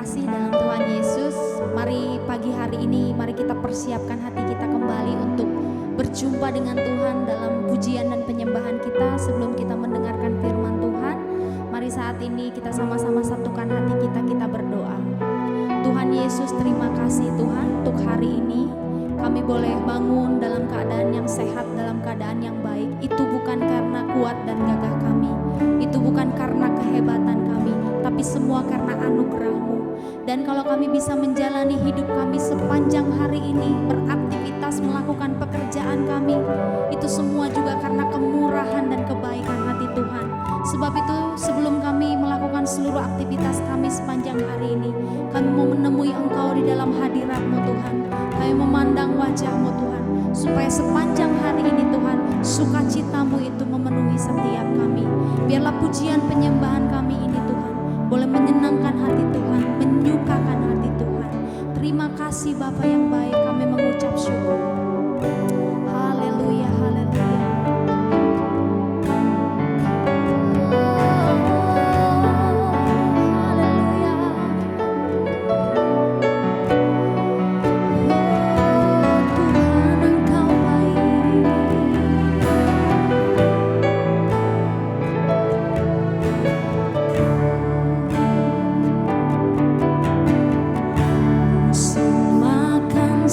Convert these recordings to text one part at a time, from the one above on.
kasih dalam Tuhan Yesus. Mari pagi hari ini, mari kita persiapkan hati kita kembali untuk berjumpa dengan Tuhan dalam pujian dan penyembahan kita. Sebelum kita mendengarkan firman Tuhan, mari saat ini kita sama-sama satukan hati kita, kita berdoa. Tuhan Yesus, terima kasih Tuhan untuk hari ini. Kami boleh bangun dalam keadaan yang sehat, dalam keadaan yang baik. Itu bukan karena kuat dan gagah kami, itu bukan karena kehebatan kami, tapi semua karena anugerah-Mu. Dan kalau kami bisa menjalani hidup kami sepanjang hari ini, beraktivitas, melakukan pekerjaan kami, itu semua juga karena kemurahan dan kebaikan hati Tuhan. Sebab itu sebelum kami melakukan seluruh aktivitas kami sepanjang hari ini, kami mau menemui Engkau di dalam hadirat-Mu Tuhan. Kami memandang wajah-Mu Tuhan, supaya sepanjang hari ini Tuhan, sukacita-Mu itu memenuhi setiap kami. Biarlah pujian penyembahan kami ini Tuhan boleh menyenangkan hati Tuhan, menyukakan hati Tuhan. Terima kasih Bapa yang baik, kami mengucap syukur. Haleluya, haleluya. Semakan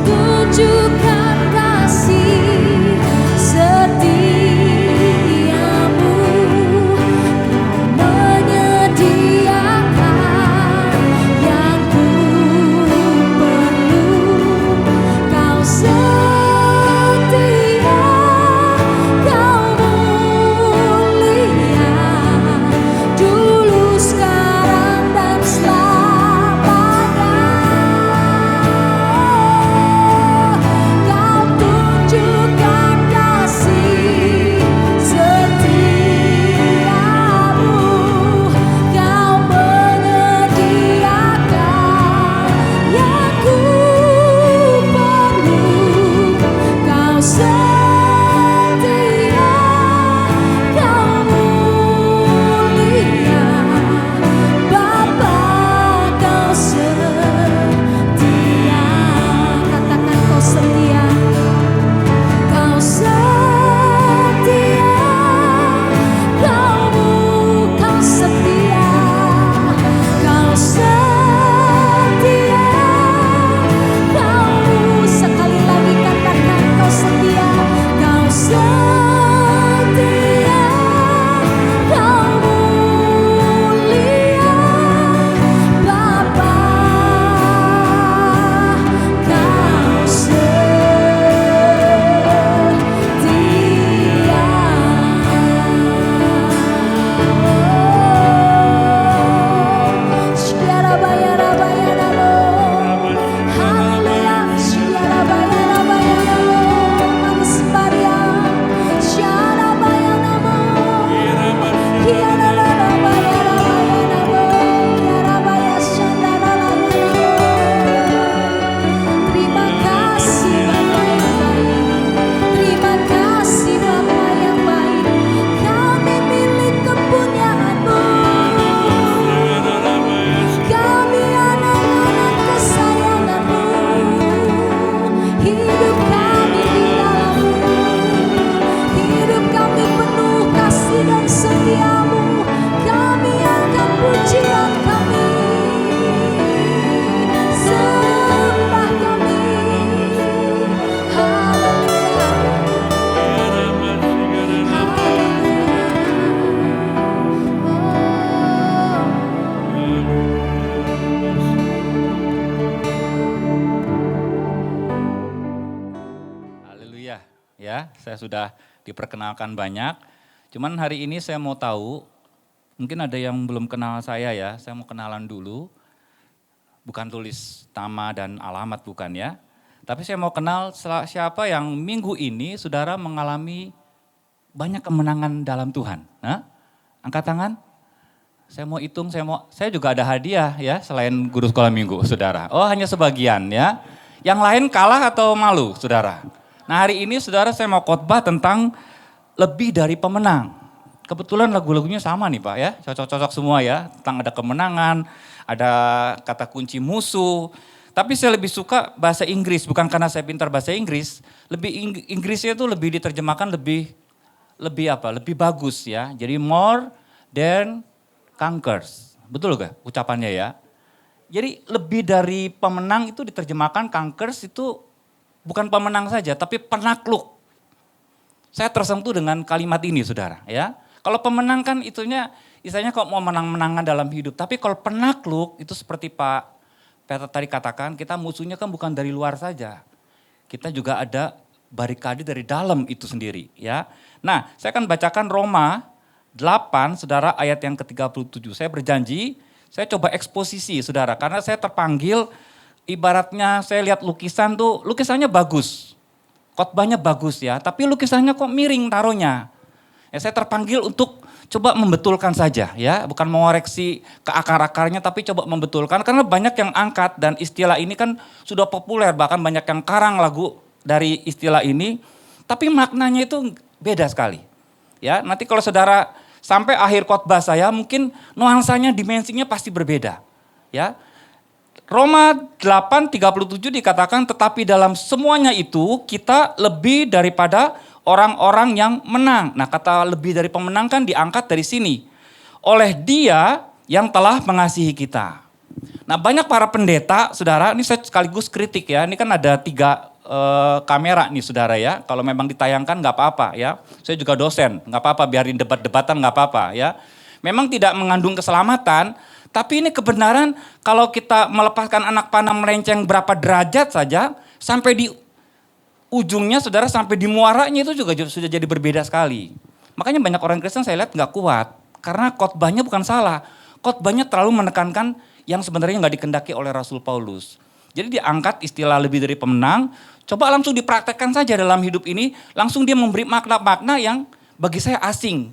tunjukkan kasih setiamu, kau menyediakan yang ku perlu, kau setia, kau mulia, dulu, sekarang, dan selamanya. Kau tunjukkan kasih setiamu, kau menyediakan yang ku perlu, kau setia, kau mulia, Bapa, kau setia. Katakan kau setia, kau setia, kau setia, kau setia, kau sekali lagi katakan kau setia, kau setia, kau mulia, Bapa, kau Terima kasih Bapa yang baik, terima kasih Bapa yang baik, kami milik kepunyaan-Mu, kami anak-anak kesayangan-Mu, hidup kami di dalam-Mu, hidup kami penuh kasih dan setia-Mu, kami akan pujian kami, sembah kami, haleluya, Haleluya. Ya, saya sudah diperkenalkan banyak. Cuman hari ini saya mau tahu, mungkin ada yang belum kenal saya ya. Saya mau kenalan dulu. Bukan tulis nama dan alamat, bukan ya. Tapi saya mau kenal siapa yang minggu ini saudara mengalami banyak kemenangan dalam Tuhan. Nah, angkat tangan. Saya mau hitung, saya juga ada hadiah ya selain guru sekolah minggu, saudara. Oh, hanya sebagian ya. Yang lain kalah atau malu, saudara? Nah, hari ini saudara saya mau khotbah tentang lebih dari pemenang. Kebetulan lagu-lagunya sama nih Pak ya, cocok-cocok semua ya. Tentang ada kemenangan, ada kata kunci musuh. Tapi saya lebih suka bahasa Inggris, bukan karena saya pintar bahasa Inggris. Inggrisnya itu lebih diterjemahkan lebih bagus ya. Jadi more than conquers. Betul gak ucapannya ya? Jadi lebih dari pemenang itu diterjemahkan conquers itu bukan pemenang saja, tapi penakluk. Saya tersentuh dengan kalimat ini saudara ya. Kalau pemenang kan itunya, istilahnya kok mau menang-menangan dalam hidup. Tapi kalau penakluk itu seperti Pak Peter tadi katakan, kita musuhnya kan bukan dari luar saja. Kita juga ada barikade dari dalam itu sendiri ya. Nah, saya akan bacakan Roma 8 saudara ayat yang ke-37. Saya berjanji, saya coba eksposisi saudara. Karena saya terpanggil, ibaratnya saya lihat lukisan tuh, lukisannya bagus. Khotbahnya bagus ya, tapi lukisannya kok miring taruhnya. Ya, saya terpanggil untuk coba membetulkan saja ya, bukan mengoreksi ke akar-akarnya tapi coba membetulkan. Karena banyak yang angkat dan istilah ini kan sudah populer, bahkan banyak yang karang lagu dari istilah ini. Tapi maknanya itu beda sekali. Ya, nanti kalau saudara sampai akhir khotbah saya mungkin nuansanya, dimensinya pasti berbeda. Ya. Roma 8:37 dikatakan tetapi dalam semuanya itu kita lebih daripada orang-orang yang menang. Nah, kata lebih dari pemenang kan diangkat dari sini. Oleh Dia yang telah mengasihi kita. Nah, Nah banyak para pendeta, saudara, ini saya sekaligus kritik ya, ini kan ada 3 kamera nih saudara ya, kalau memang ditayangkan nggak apa-apa ya. Saya juga dosen, nggak apa-apa biarin debat-debatan nggak apa-apa ya. Memang tidak mengandung keselamatan, tapi ini kebenaran kalau kita melepaskan anak panah melenceng berapa derajat saja, sampai di ujungnya saudara, sampai di muaranya itu juga sudah jadi berbeda sekali. Makanya banyak orang Kristen saya lihat nggak kuat, karena khotbahnya bukan salah, khotbahnya terlalu menekankan yang sebenarnya nggak dikendaki oleh Rasul Paulus. Jadi diangkat istilah lebih dari pemenang, coba langsung dipraktekkan saja dalam hidup ini, langsung dia memberi makna-makna yang bagi saya asing.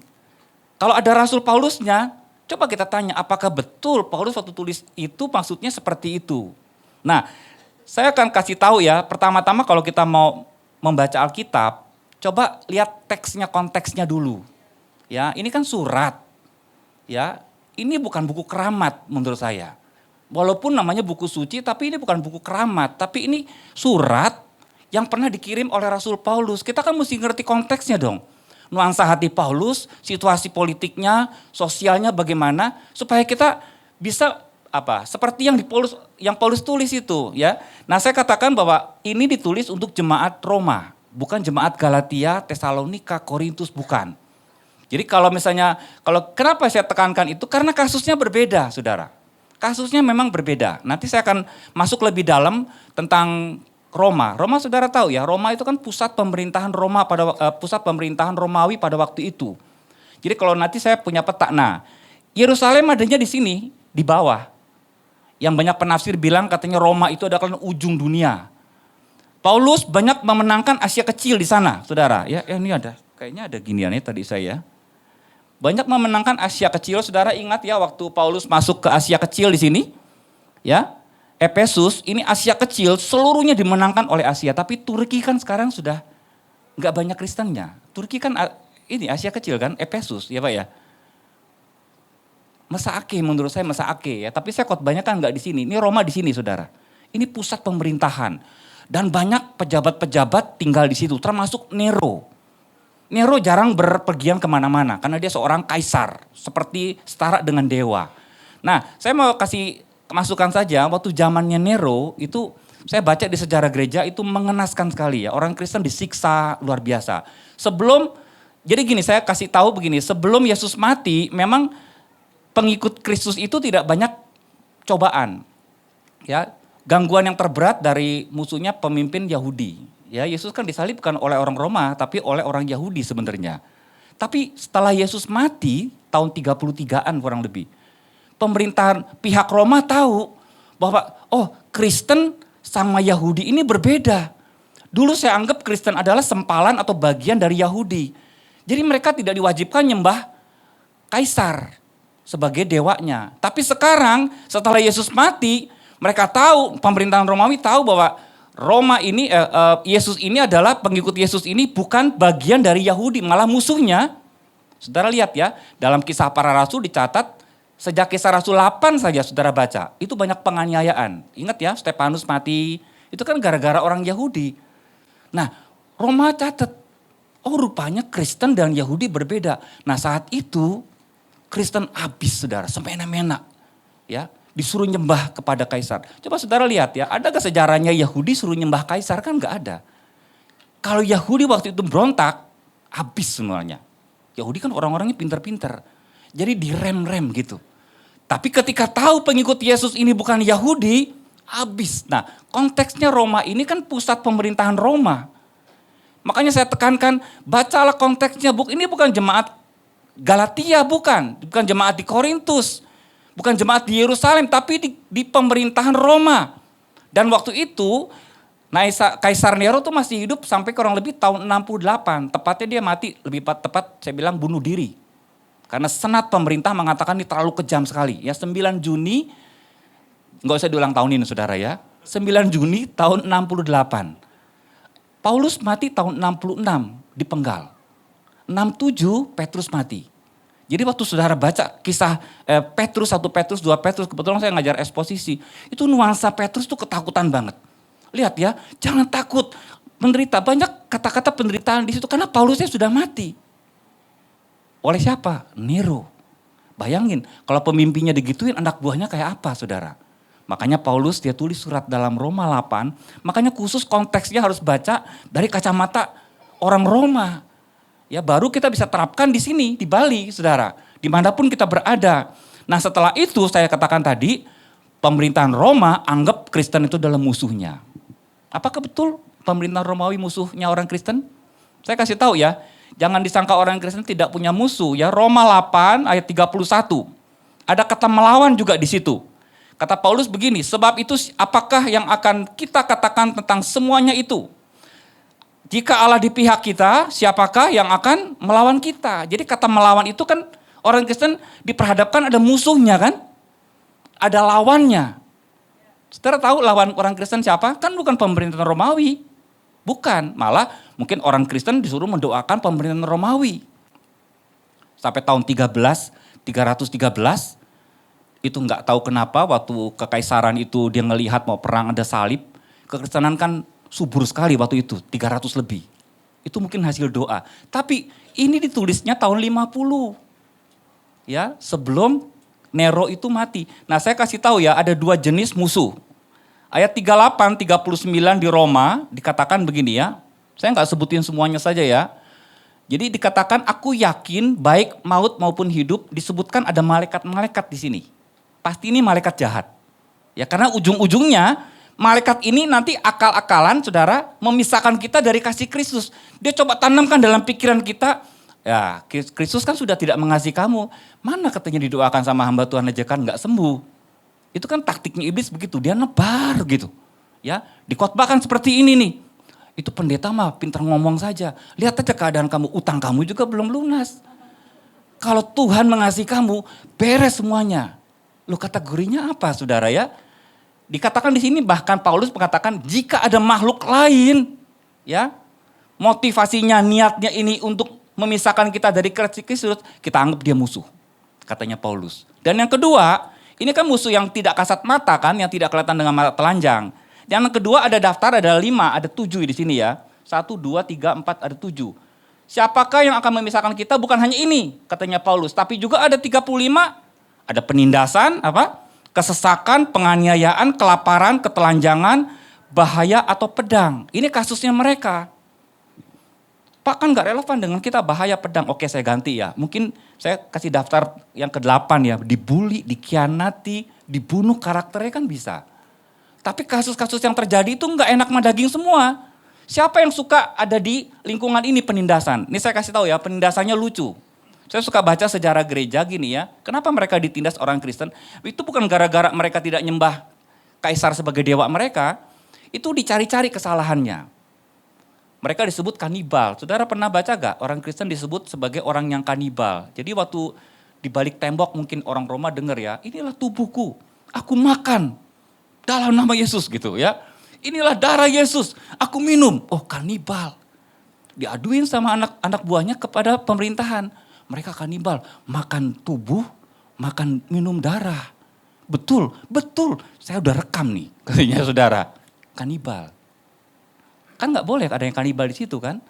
Kalau ada Rasul Paulusnya, coba kita tanya apakah betul Paulus waktu tulis itu maksudnya seperti itu. Nah, saya akan kasih tahu ya, pertama-tama kalau kita mau membaca Alkitab, coba lihat teksnya, konteksnya dulu. Ya, ini kan surat. Ya, ini bukan buku keramat menurut saya. Walaupun namanya buku suci, tapi ini bukan buku keramat, tapi ini surat yang pernah dikirim oleh Rasul Paulus. Kita kan mesti ngerti konteksnya dong. Nuansa hati Paulus, situasi politiknya, sosialnya bagaimana, supaya kita bisa seperti yang Paulus tulis itu ya. Nah, saya katakan bahwa ini ditulis untuk jemaat Roma, bukan jemaat Galatia, Tesalonika, Korintus, bukan. Jadi kalau kenapa saya tekankan itu, karena kasusnya berbeda, saudara. Kasusnya memang berbeda. Nanti saya akan masuk lebih dalam tentang Roma. Roma saudara tahu ya, Roma itu kan pusat pemerintahan Romawi pada waktu itu. Jadi kalau nanti saya punya peta, nah Yerusalem adanya di sini, di bawah. Yang banyak penafsir bilang katanya Roma itu adalah ujung dunia. Paulus banyak memenangkan Asia Kecil di sana, saudara. Ya ini kayaknya ada giniannya tadi saya. Banyak memenangkan Asia Kecil, saudara ingat ya waktu Paulus masuk ke Asia Kecil di sini, ya Efesus ini Asia Kecil seluruhnya dimenangkan oleh Asia, tapi Turki kan sekarang sudah nggak banyak Kristennya. Turki kan ini Asia Kecil kan, Efesus ya Pak ya. Mesake menurut saya Mesake ya, tapi saya khotbahnya kan nggak di sini. Ini Roma di sini saudara. Ini pusat pemerintahan dan banyak pejabat-pejabat tinggal di situ, termasuk Nero. Nero jarang berpergian kemana-mana karena dia seorang kaisar, seperti setara dengan dewa. Nah, saya mau kasih masukan saja, waktu zamannya Nero itu saya baca di sejarah gereja itu mengenaskan sekali ya, orang Kristen disiksa luar biasa. Jadi gini saya kasih tahu begini, sebelum Yesus mati memang pengikut Kristus itu tidak banyak cobaan. Ya, gangguan yang terberat dari musuhnya pemimpin Yahudi. Ya, Yesus kan disalibkan oleh orang Roma, tapi oleh orang Yahudi sebenarnya. Tapi setelah Yesus mati, tahun 33-an kurang lebih, pemerintahan pihak Roma tahu bahwa Kristen sama Yahudi ini berbeda. Dulu saya anggap Kristen adalah sempalan atau bagian dari Yahudi. Jadi mereka tidak diwajibkan nyembah kaisar sebagai dewanya. Tapi sekarang setelah Yesus mati, mereka tahu, pemerintahan Romawi tahu bahwa Yesus ini adalah pengikut Yesus ini bukan bagian dari Yahudi, malah musuhnya. Saudara lihat ya, dalam Kisah Para Rasul dicatat sejak Kisah Rasul 8 saja saudara baca, itu banyak penganiayaan. Ingat ya, Stefanus mati, itu kan gara-gara orang Yahudi. Nah, Roma catat, rupanya Kristen dan Yahudi berbeda. Nah, saat itu Kristen habis saudara, semena-mena. Ya, disuruh nyembah kepada kaisar. Coba saudara lihat ya, ada gak sejarahnya Yahudi suruh nyembah kaisar? Kan gak ada. Kalau Yahudi waktu itu berontak, habis semuanya. Yahudi kan orang-orangnya pinter-pinter. Jadi direm-rem gitu. Tapi ketika tahu pengikut Yesus ini bukan Yahudi, habis. Nah, konteksnya Roma ini kan pusat pemerintahan Roma. Makanya saya tekankan, bacalah konteksnya. Ini bukan jemaat Galatia, bukan jemaat di Korintus. Bukan jemaat di Yerusalem, tapi di pemerintahan Roma. Dan waktu itu, Kaisar Nero tuh masih hidup sampai kurang lebih tahun 68. Tepatnya dia mati, lebih tepat saya bilang bunuh diri. Karena senat pemerintah mengatakan ini terlalu kejam sekali. Ya 9 Juni, nggak usah diulang tahunin saudara ya. 9 Juni tahun 68. Paulus mati tahun 66, dipenggal. 67 Petrus mati. Jadi waktu saudara baca kisah Petrus, 1 Petrus, 2 Petrus, kebetulan saya ngajar eksposisi. Itu nuansa Petrus tuh ketakutan banget. Lihat ya, jangan takut menderita. Banyak kata-kata penderitaan di situ karena Paulusnya sudah mati. Oleh siapa? Nero. Bayangin, kalau pemimpinnya digituin anak buahnya kayak apa saudara? Makanya Paulus dia tulis surat dalam Roma 8, makanya khusus konteksnya harus baca dari kacamata orang Roma. Ya baru kita bisa terapkan di sini, di Bali saudara, dimanapun kita berada. Nah setelah itu saya katakan tadi, pemerintahan Roma anggap Kristen itu adalah musuhnya. Apakah betul pemerintahan Romawi musuhnya orang Kristen? Saya kasih tahu ya, jangan disangka orang Kristen tidak punya musuh ya. Roma 8 ayat 31, ada kata melawan juga di situ. Kata Paulus begini, sebab itu apakah yang akan kita katakan tentang semuanya itu? Jika Allah di pihak kita, siapakah yang akan melawan kita? Jadi kata melawan itu kan orang Kristen diperhadapkan ada musuhnya kan? Ada lawannya. Saudara tahu lawan orang Kristen siapa? Kan bukan pemerintahan Romawi. Bukan, malah mungkin orang Kristen disuruh mendoakan pemerintahan Romawi. Sampai tahun 313, itu nggak tahu kenapa waktu kekaisaran itu dia ngelihat mau perang ada salib, kekristenan kan subur sekali waktu itu, 300 lebih. Itu mungkin hasil doa. Tapi ini ditulisnya tahun 50. Ya, sebelum Nero itu mati. Nah, saya kasih tahu ya, ada dua jenis musuh. Ayat 38, 39 di Roma dikatakan begini ya. Saya nggak sebutin semuanya saja ya. Jadi dikatakan aku yakin baik maut maupun hidup, disebutkan ada malaikat-malaikat di sini. Pasti ini malaikat jahat. Ya karena ujung-ujungnya malaikat ini nanti akal-akalan saudara memisahkan kita dari kasih Kristus. Dia coba tanamkan dalam pikiran kita, ya Kristus kan sudah tidak mengasihi kamu. Mana katanya didoakan sama hamba Tuhan aja kan nggak sembuh. Itu kan taktiknya iblis begitu, dia nebar gitu. Ya, dikhotbahkan seperti ini nih. Itu pendeta mah pintar ngomong saja. Lihat aja keadaan kamu, utang kamu juga belum lunas. Kalau Tuhan mengasihi kamu, beres semuanya. Loh kategorinya apa saudara ya? Dikatakan di sini bahkan Paulus mengatakan jika ada makhluk lain ya motivasinya niatnya ini untuk memisahkan kita dari Kristus, kita anggap dia musuh. Katanya Paulus. Dan yang kedua, ini kan musuh yang tidak kasat mata kan, yang tidak kelihatan dengan mata telanjang. Yang kedua ada daftar, ada 5, ada 7 di sini ya. 1, 2, 3, 4, ada 7. Siapakah yang akan memisahkan kita? Bukan hanya ini, katanya Paulus. Tapi juga ada 35, ada penindasan, kesesakan, penganiayaan, kelaparan, ketelanjangan, bahaya atau pedang. Ini kasusnya mereka. Pak kan gak relevan dengan kita bahaya pedang. Oke saya ganti ya. Mungkin saya kasih daftar yang ke-8 ya. Dibully, dikhianati, dibunuh karakternya kan bisa. Tapi kasus-kasus yang terjadi itu gak enak sama daging semua. Siapa yang suka ada di lingkungan ini penindasan? Ini saya kasih tahu ya, penindasannya lucu. Saya suka baca sejarah gereja gini ya. Kenapa mereka ditindas orang Kristen? Itu bukan gara-gara mereka tidak nyembah kaisar sebagai dewa mereka. Itu dicari-cari kesalahannya. Mereka disebut kanibal. Saudara pernah baca gak? Orang Kristen disebut sebagai orang yang kanibal. Jadi waktu di balik tembok mungkin orang Roma dengar ya. Inilah tubuhku, aku makan dalam nama Yesus gitu ya. Inilah darah Yesus, aku minum. Oh kanibal. Diaduin sama anak-anak buahnya kepada pemerintahan. Mereka kanibal, makan tubuh, makan minum darah. Betul, betul. Saya udah rekam nih, katanya saudara. Kanibal. Kan gak boleh ada yang kanibal di situ kan.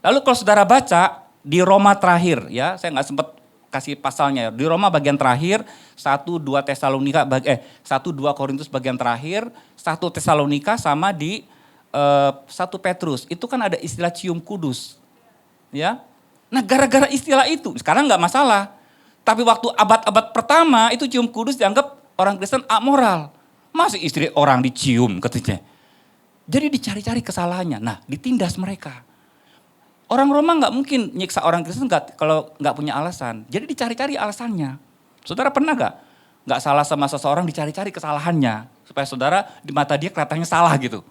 Lalu kalau saudara baca di Roma terakhir ya, saya gak sempat kasih pasalnya. Di Roma bagian terakhir, 1-2 Korintus bagian terakhir, 1 Tesalonika sama di 1 Petrus. Itu kan ada istilah cium kudus. Ya. Nah gara-gara istilah itu, sekarang gak masalah. Tapi waktu abad-abad pertama itu cium kudus dianggap orang Kristen amoral. Masih istri orang dicium katanya. Jadi dicari-cari kesalahannya, nah ditindas mereka. Orang Roma gak mungkin nyiksa orang Kristen kalau gak punya alasan. Jadi dicari-cari alasannya. Saudara pernah gak salah sama seseorang dicari-cari kesalahannya. Supaya saudara di mata dia kelihatannya salah gitu.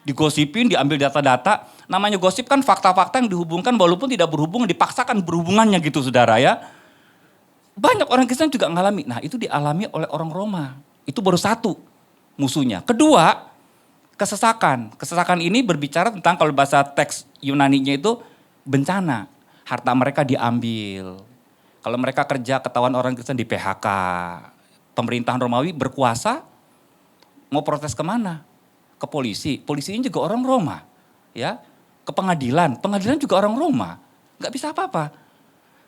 Digosipin, diambil data-data. Namanya gosip kan fakta-fakta yang dihubungkan walaupun tidak berhubungan, dipaksakan berhubungannya gitu saudara ya. Banyak orang Kristen juga ngalami. Nah itu dialami oleh orang Roma. Itu baru satu musuhnya. Kedua, kesesakan. Kesesakan ini berbicara tentang kalau bahasa teks Yunaninya itu bencana. Harta mereka diambil. Kalau mereka kerja ketahuan orang Kristen di PHK. Pemerintahan Romawi berkuasa, mau protes kemana? Ke polisi. Polisinya juga orang Roma. Ya, ke pengadilan. Pengadilan juga orang Roma. Gak bisa apa-apa.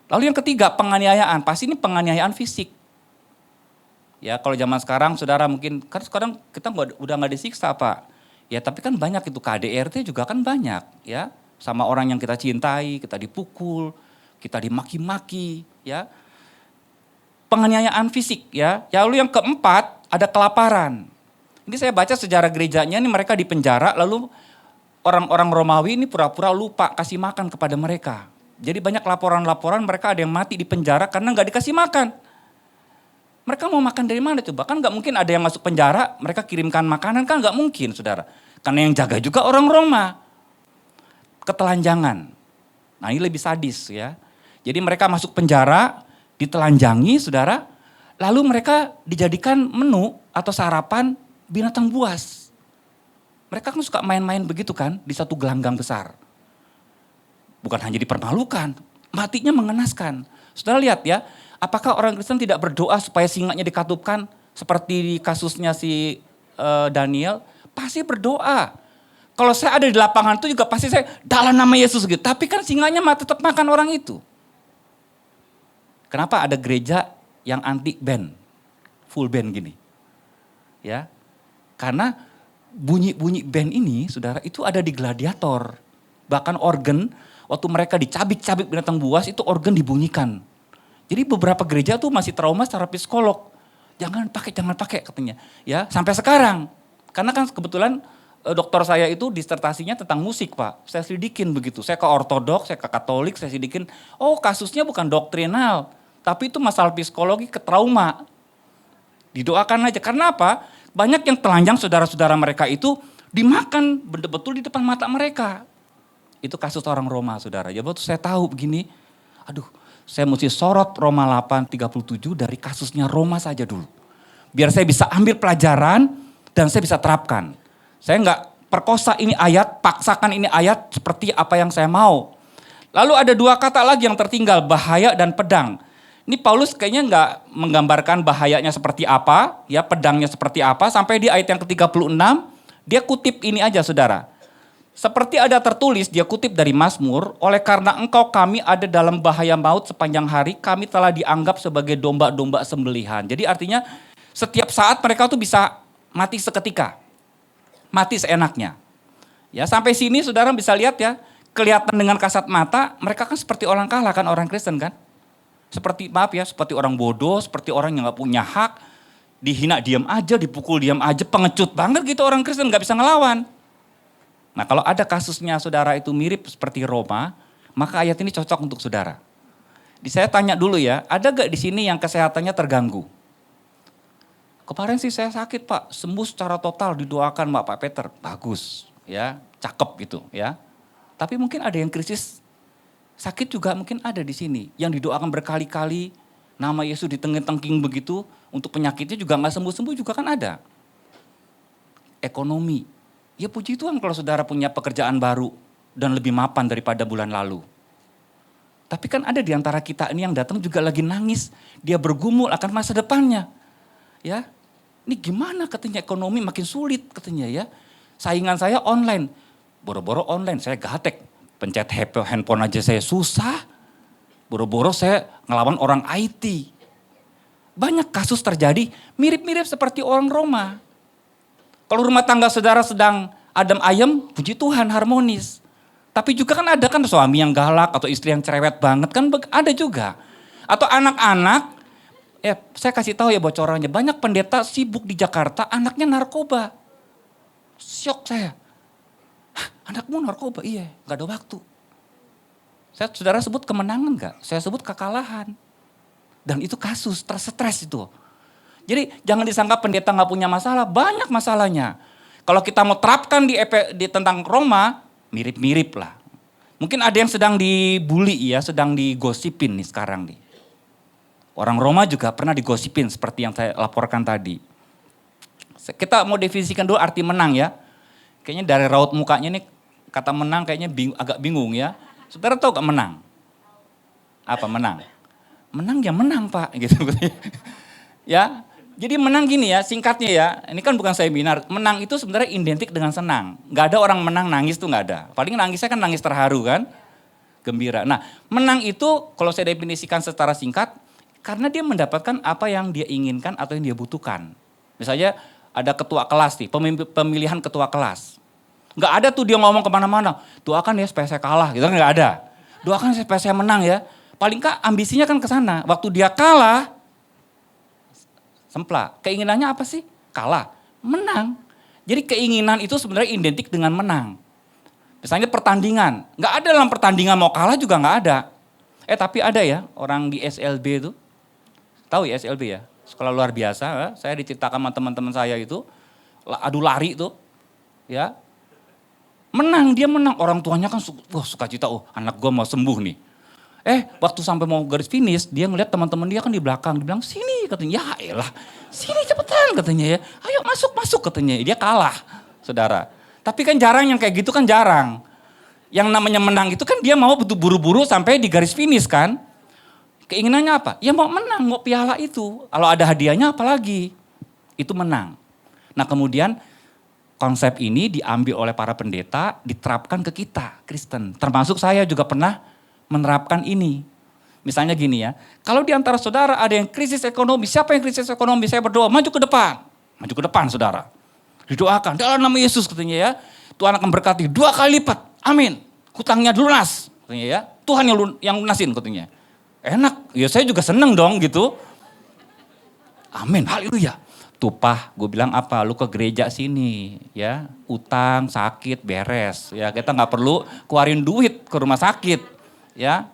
Lalu yang ketiga penganiayaan. Pasti ini penganiayaan fisik. Ya kalau zaman sekarang saudara mungkin, kan sekarang kita udah nggak disiksa Pak. Ya tapi kan banyak itu KDRT juga kan banyak ya. Sama orang yang kita cintai, kita dipukul, kita dimaki-maki ya. Penganiayaan fisik ya. Lalu yang keempat ada kelaparan. Ini saya baca sejarah gerejanya ini mereka di penjara lalu orang-orang Romawi ini pura-pura lupa kasih makan kepada mereka. Jadi banyak laporan-laporan mereka ada yang mati di penjara karena nggak dikasih makan. Mereka mau makan dari mana coba? Kan nggak mungkin ada yang masuk penjara, mereka kirimkan makanan, kan nggak mungkin saudara. Karena yang jaga juga orang Roma. Ketelanjangan. Nah ini lebih sadis ya. Jadi mereka masuk penjara, ditelanjangi saudara, lalu mereka dijadikan menu atau sarapan binatang buas. Mereka kan suka main-main begitu kan, di satu gelanggang besar. Bukan hanya dipermalukan, matinya mengenaskan. Saudara lihat ya, apakah orang Kristen tidak berdoa supaya singanya dikatupkan seperti di kasusnya si Daniel? Pasti berdoa. Kalau saya ada di lapangan itu juga pasti saya dalam nama Yesus gitu. Tapi kan singanya tetap makan orang itu. Kenapa ada gereja yang anti band, full band gini? Ya, karena bunyi-bunyi band ini, saudara, itu ada di gladiator. Bahkan organ, waktu mereka dicabik-cabik binatang buas, itu organ dibunyikan. Jadi beberapa gereja tuh masih trauma secara psikolog. Jangan pakai katanya. Ya, sampai sekarang. Karena kan kebetulan dokter saya itu disertasinya tentang musik Pak. Saya selidikin begitu. Saya ke ortodoks, saya ke katolik, saya selidikin. Oh kasusnya bukan doktrinal. Tapi itu masalah psikologi ke trauma. Didoakan aja. Karena apa? Banyak yang telanjang saudara-saudara mereka itu dimakan betul-betul di depan mata mereka. Itu kasus orang Roma saudara. Ya waktu saya tahu begini, aduh saya mesti sorot Roma 8:37 dari kasusnya Roma saja dulu. Biar saya bisa ambil pelajaran dan saya bisa terapkan. Saya enggak perkosa ini ayat, paksakan ini ayat seperti apa yang saya mau. Lalu ada dua kata lagi yang tertinggal, bahaya dan pedang. Ini Paulus kayaknya enggak menggambarkan bahayanya seperti apa, ya pedangnya seperti apa, sampai di ayat yang ke-36 dia kutip ini aja saudara. Seperti ada tertulis, dia kutip dari Mazmur, oleh karena engkau kami ada dalam bahaya maut sepanjang hari, kami telah dianggap sebagai domba-domba sembelihan. Jadi artinya setiap saat mereka tuh bisa mati seketika, mati seenaknya. Ya sampai sini saudara bisa lihat ya, kelihatan dengan kasat mata, mereka kan seperti orang kalah kan, orang Kristen kan. Seperti seperti orang bodoh, seperti orang yang gak punya hak, dihina diam aja, dipukul diam aja, pengecut banget gitu orang Kristen gak bisa ngelawan. Nah kalau ada kasusnya saudara itu mirip seperti Roma, maka ayat ini cocok untuk saudara. Saya tanya dulu ya, ada gak di sini yang kesehatannya terganggu? Kemarin sih saya sakit Pak, sembuh secara total, didoakan Pak Peter, bagus ya, cakep gitu ya. Tapi mungkin ada yang krisis, sakit juga mungkin ada di sini, yang didoakan berkali-kali, nama Yesus ditengking begitu, untuk penyakitnya juga gak sembuh-sembuh juga kan ada. Ekonomi. Ya puji Tuhan kalau saudara punya pekerjaan baru dan lebih mapan daripada bulan lalu. Tapi kan ada di antara kita ini yang datang juga lagi nangis. Dia bergumul akan masa depannya. Ya, ini gimana katanya ekonomi makin sulit katanya ya. Saingan saya online. Boro-boro online, saya gatek. Pencet handphone aja saya susah. Boro-boro saya ngelawan orang IT. Banyak kasus terjadi mirip-mirip seperti orang Roma. Kalau rumah tangga saudara sedang adem ayem, puji Tuhan harmonis. Tapi juga kan ada kan suami yang galak atau istri yang cerewet banget kan ada juga. Atau anak-anak, saya kasih tahu ya bocorannya, banyak pendeta sibuk di Jakarta anaknya narkoba. Syok saya. Hah, anakmu narkoba? Iya, gak ada waktu. Saudara sebut kemenangan gak? Saya sebut kekalahan. Dan itu kasus, tersetres itu. Jadi jangan disangka pendeta gak punya masalah, banyak masalahnya. Kalau kita mau terapkan di tentang Roma, mirip-mirip lah. Mungkin ada yang sedang dibully ya, sedang digosipin nih sekarang nih. Orang Roma juga pernah digosipin seperti yang saya laporkan tadi. Kita mau definisikan dulu arti menang ya. Kayaknya dari raut mukanya nih kata menang kayaknya agak bingung ya. Saudara tahu gak menang? Apa menang? Menang ya menang Pak gitu. Ya. Jadi menang gini ya, singkatnya ya, ini kan bukan seminar, menang itu sebenarnya identik dengan senang. Gak ada orang menang nangis tuh gak ada. Paling nangisnya kan nangis terharu kan, gembira. Nah menang itu kalau saya definisikan secara singkat, Karena dia mendapatkan apa yang dia inginkan atau yang dia butuhkan. Misalnya ada ketua kelas nih, pemilihan ketua kelas. Nggak ada tuh dia ngomong kemana-mana, doakan ya supaya saya kalah, gitu kan nggak ada. Doakan supaya saya menang ya. Paling nggak ambisinya kan ke sana. Waktu dia kalah, semplak. Keinginannya apa sih? Kalah, menang. Jadi keinginan itu sebenarnya identik dengan menang. Misalnya pertandingan, nggak ada dalam pertandingan mau kalah juga nggak ada. Tapi ada ya orang di SLB itu, tahu ya SLB ya? Sekolah luar biasa, saya diceritakan sama teman-teman saya itu, adu lari tuh, ya. Menang, dia menang. Orang tuanya kan sukacita, oh anak gue mau sembuh nih. Waktu sampai mau garis finish, dia ngeliat teman-teman dia kan di belakang. Dia bilang, sini katanya, ya elah, sini cepetan katanya ya. Ayo masuk katanya. Dia kalah, saudara. Tapi kan jarang yang kayak gitu kan jarang. Yang namanya menang itu kan dia mau betul buru-buru sampai di garis finish kan. Keinginannya apa? Ya mau menang, mau piala itu. Kalau ada hadiahnya apalagi. Itu menang. Nah kemudian konsep ini diambil oleh para pendeta, diterapkan ke kita, Kristen. Termasuk saya juga pernah menerapkan ini. Misalnya gini ya, kalau di antara saudara ada yang krisis ekonomi, siapa yang krisis ekonomi? Saya berdoa, maju ke depan. Maju ke depan saudara. Didoakan, dalam nama Yesus katanya ya. Tuhan akan berkati 2 kali lipat, amin. Hutangnya lunas, katanya ya. Tuhan yang lunasin katanya. Enak, ya saya juga seneng dong gitu. Amin, haleluya. Tupah, gue bilang apa, lu ke gereja sini ya, utang, sakit, beres. Ya kita gak perlu keluarin duit ke rumah sakit ya.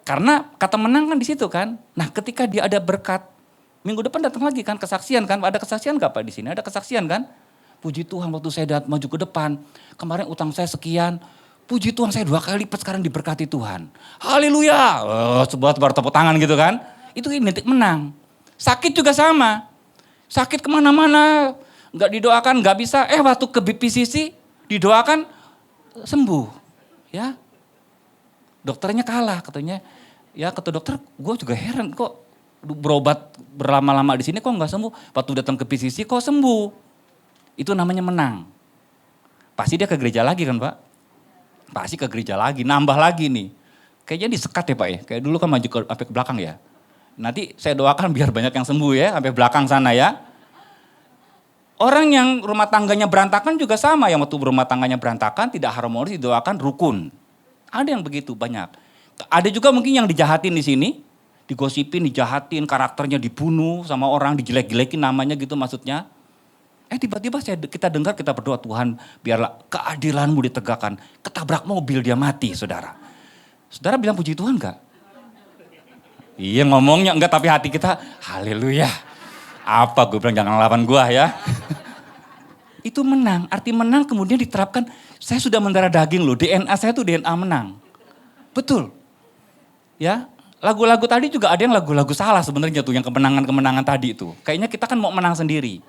Karena kata menang kan di situ kan. Nah ketika dia ada berkat, minggu depan datang lagi kan kesaksian kan. Ada kesaksian gak Pak di sini? Ada kesaksian kan? Puji Tuhan waktu saya maju ke depan, kemarin utang saya sekian, puji Tuhan saya 2 kali lipat sekarang diberkati Tuhan. Haleluya, sebuah tepuk tangan gitu kan. Itu identik menang. Sakit juga sama. Sakit kemana-mana, nggak didoakan, nggak bisa. Waktu ke BPCC didoakan sembuh, ya. Dokternya kalah katanya. Ya kata dokter, gue juga heran kok berobat berlama-lama di sini kok nggak sembuh. Waktu datang ke PCC kok sembuh. Itu namanya menang. Pasti dia ke gereja lagi kan Pak? Pasti ke gereja lagi, nambah lagi nih. Kayaknya disekat ya Pak ya. Kayak dulu kan maju sampai ke belakang ya. Nanti saya doakan biar banyak yang sembuh ya, sampai belakang sana ya. Orang yang rumah tangganya berantakan juga sama, yang waktu rumah tangganya berantakan tidak harmonis didoakan rukun. Ada yang begitu banyak. Ada juga mungkin yang dijahatin di sini, digosipin, dijahatin, karakternya dibunuh sama orang, dijelek-jelekin namanya gitu maksudnya. Tiba-tiba kita dengar kita berdoa, Tuhan biarlah keadilanmu ditegakkan. Ketabrak mobil dia mati saudara. Saudara bilang puji Tuhan enggak? Iya ngomongnya enggak tapi hati kita haleluya. Apa gue bilang jangan lawan gue ya. Itu menang, arti menang kemudian diterapkan. Saya sudah mendarah daging loh, DNA saya itu DNA menang. Betul. Ya, lagu-lagu tadi juga ada yang lagu-lagu salah sebenarnya tuh yang kemenangan-kemenangan tadi itu. Kayaknya kita kan mau menang sendiri.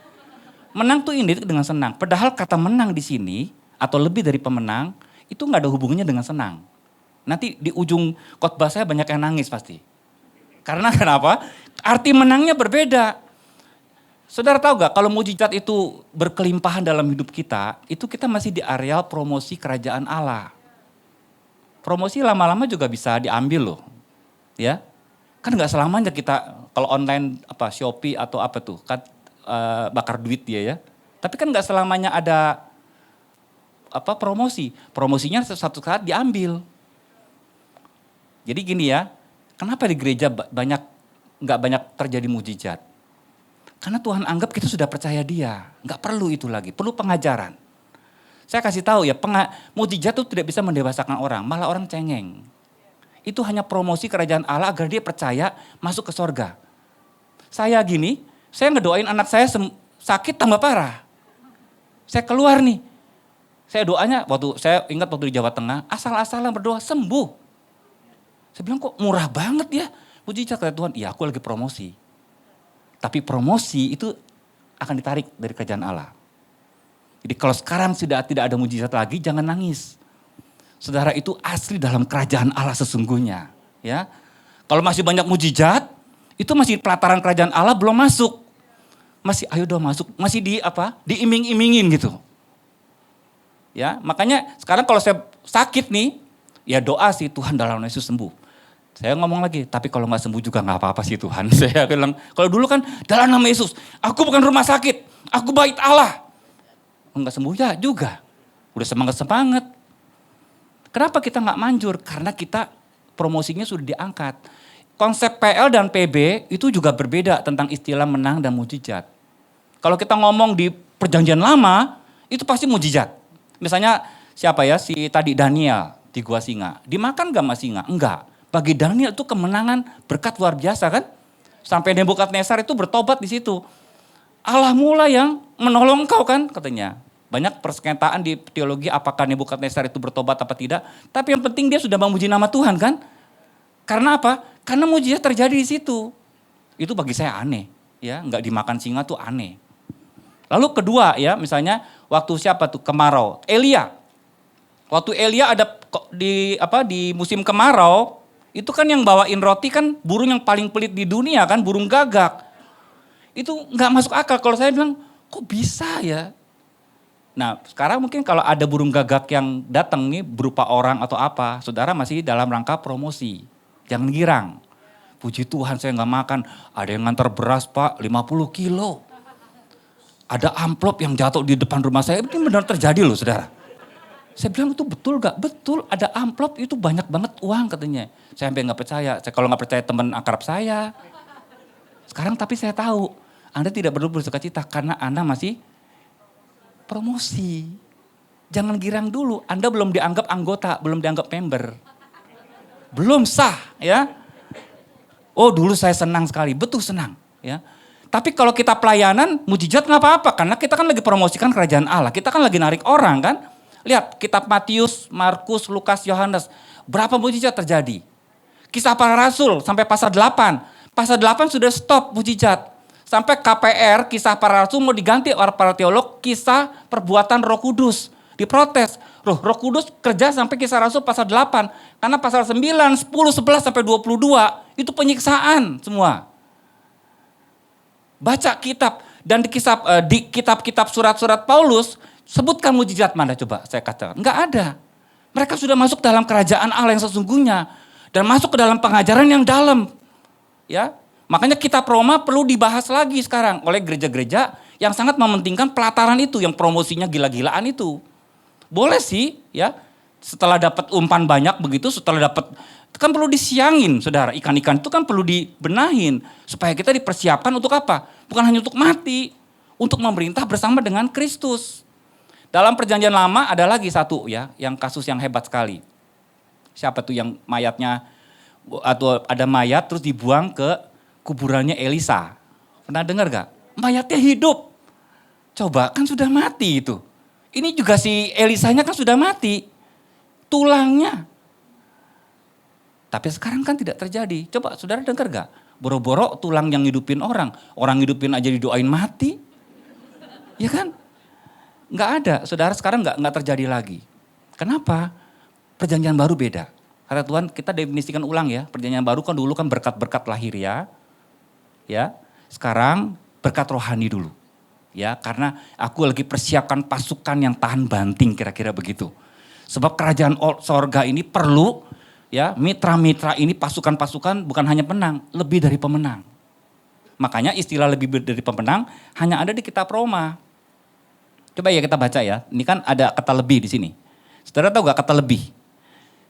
Menang tuh identik dengan senang. Padahal kata menang di sini atau lebih dari pemenang itu nggak ada hubungannya dengan senang. Nanti di ujung khotbah saya banyak yang nangis pasti. Karena kenapa? Arti menangnya berbeda. Saudara tahu gak kalau mujizat itu berkelimpahan dalam hidup kita, itu kita masih di areal promosi kerajaan Allah. Promosi lama-lama juga bisa diambil loh. Ya. Kan gak selamanya kita kalau online Shopee atau apa tuh, kan bakar duit dia ya. Tapi kan gak selamanya ada promosi. Promosinya satu saat diambil. Jadi gini ya, kenapa di gereja nggak banyak terjadi mujizat? Karena Tuhan anggap kita sudah percaya Dia, nggak perlu itu lagi, perlu pengajaran. Saya kasih tahu ya, mujizat itu tidak bisa mendewasakan orang, malah orang cengeng. Itu hanya promosi kerajaan Allah agar dia percaya masuk ke sorga. Saya gini, saya ngedoain anak saya sakit tambah parah. Saya keluar nih, saya doanya saya ingat waktu di Jawa Tengah, asal-asalan berdoa sembuh. Saya bilang kok murah banget ya. Mujizat kata Tuhan, iya aku lagi promosi. Tapi promosi itu akan ditarik dari kerajaan Allah. Jadi kalau sekarang sudah tidak ada mujizat lagi, jangan nangis. Saudara itu asli dalam kerajaan Allah sesungguhnya. Ya, kalau masih banyak mujizat, itu masih pelataran kerajaan Allah belum masuk. Masih ayo dong masuk, masih diiming-imingin gitu. Ya, makanya sekarang kalau saya sakit nih, ya doa sih Tuhan dalam nama Yesus sembuh. Saya ngomong lagi, tapi kalau nggak sembuh juga nggak apa-apa sih Tuhan. Saya bilang, kalau dulu kan dalam nama Yesus, aku bukan rumah sakit, aku bait Allah. Nggak sembuh ya juga, udah semangat-semangat. Kenapa kita nggak manjur? Karena kita promosinya sudah diangkat. Konsep PL dan PB itu juga berbeda tentang istilah menang dan mujizat. Kalau kita ngomong di perjanjian lama, itu pasti mujizat. Misalnya siapa ya, si tadi Daniel di Gua Singa. Dimakan gak sama singa? Enggak. Bagi Daniel itu kemenangan berkat luar biasa kan. Sampai Nebukadnezar itu bertobat di situ. Allah mula yang menolong kau kan katanya. Banyak persengketaan di teologi apakah Nebukadnezar itu bertobat apa tidak. Tapi yang penting dia sudah memuji nama Tuhan kan. Karena apa? Karena mujizat terjadi di situ. Itu bagi saya aneh. Ya, enggak dimakan singa tuh aneh. Lalu kedua ya, misalnya waktu siapa tuh kemarau? Elia. Waktu Elia ada di musim kemarau, itu kan yang bawain roti kan burung yang paling pelit di dunia kan, burung gagak. Itu nggak masuk akal. Kalau saya bilang, kok bisa ya? Nah sekarang mungkin kalau ada burung gagak yang datang nih berupa orang atau apa, saudara masih dalam rangka promosi. Jangan girang. Puji Tuhan saya nggak makan, ada yang ngantar beras Pak 50 kilo. Ada amplop yang jatuh di depan rumah saya, ini benar terjadi loh saudara. Saya bilang itu betul gak? Betul, ada amplop itu banyak banget uang katanya. Saya sampai gak percaya, kalau gak percaya teman akrab saya. Sekarang tapi saya tahu, Anda tidak perlu bersukacita karena Anda masih promosi. Jangan girang dulu, Anda belum dianggap anggota, belum dianggap member. Belum sah ya. Oh dulu saya senang sekali, betul senang ya. Tapi kalau kita pelayanan, mujizat gak apa-apa karena kita kan lagi promosikan kerajaan Allah. Kita kan lagi narik orang kan. Lihat kitab Matius, Markus, Lukas, Yohanes. Berapa mujizat terjadi? Kisah para Rasul sampai pasal 8. Pasal 8 sudah stop mujizat. Sampai KPR, kisah para Rasul mau diganti oleh para teolog, kisah perbuatan Roh Kudus. Diprotes. Roh Kudus kerja sampai kisah Rasul pasal 8. Karena pasal 9, 10, 11 sampai 22 itu penyiksaan semua. Baca kitab dan di kitab-kitab surat-surat Paulus sebutkan mujizat mana coba saya katakan. Enggak ada. Mereka sudah masuk dalam kerajaan Allah yang sesungguhnya. Dan masuk ke dalam pengajaran yang dalam. Ya, makanya kitab Roma perlu dibahas lagi sekarang oleh gereja-gereja yang sangat mementingkan pelataran itu. Yang promosinya gila-gilaan itu. Boleh sih ya. Setelah dapat umpan banyak begitu, setelah dapat. Kan perlu disiangin saudara. Ikan-ikan itu kan perlu dibenahin. Supaya kita dipersiapkan untuk apa? Bukan hanya untuk mati. Untuk memerintah bersama dengan Kristus. Dalam perjanjian lama ada lagi satu ya, yang kasus yang hebat sekali. Siapa tuh yang mayatnya, atau ada mayat terus dibuang ke kuburannya Elisa. Pernah dengar gak? Mayatnya hidup. Coba kan sudah mati itu. Ini juga si Elisanya kan sudah mati. Tulangnya. Tapi sekarang kan tidak terjadi. Coba saudara dengar gak? Boro-boro tulang yang hidupin orang. Orang hidupin aja didoain mati. Ya kan? Nggak ada, saudara sekarang nggak terjadi lagi. Kenapa? Perjanjian baru beda. Karena Tuhan kita definisikan ulang ya, perjanjian baru kan dulu kan berkat-berkat lahir ya. Sekarang berkat rohani dulu. Ya, karena aku lagi persiapkan pasukan yang tahan banting kira-kira begitu. Sebab kerajaan sorga ini perlu ya mitra-mitra ini pasukan-pasukan bukan hanya penang, lebih dari pemenang. Makanya istilah lebih dari pemenang hanya ada di kitab Roma. Coba ya kita baca ya, ini kan ada kata lebih di sini. Saudara tahu gak kata lebih?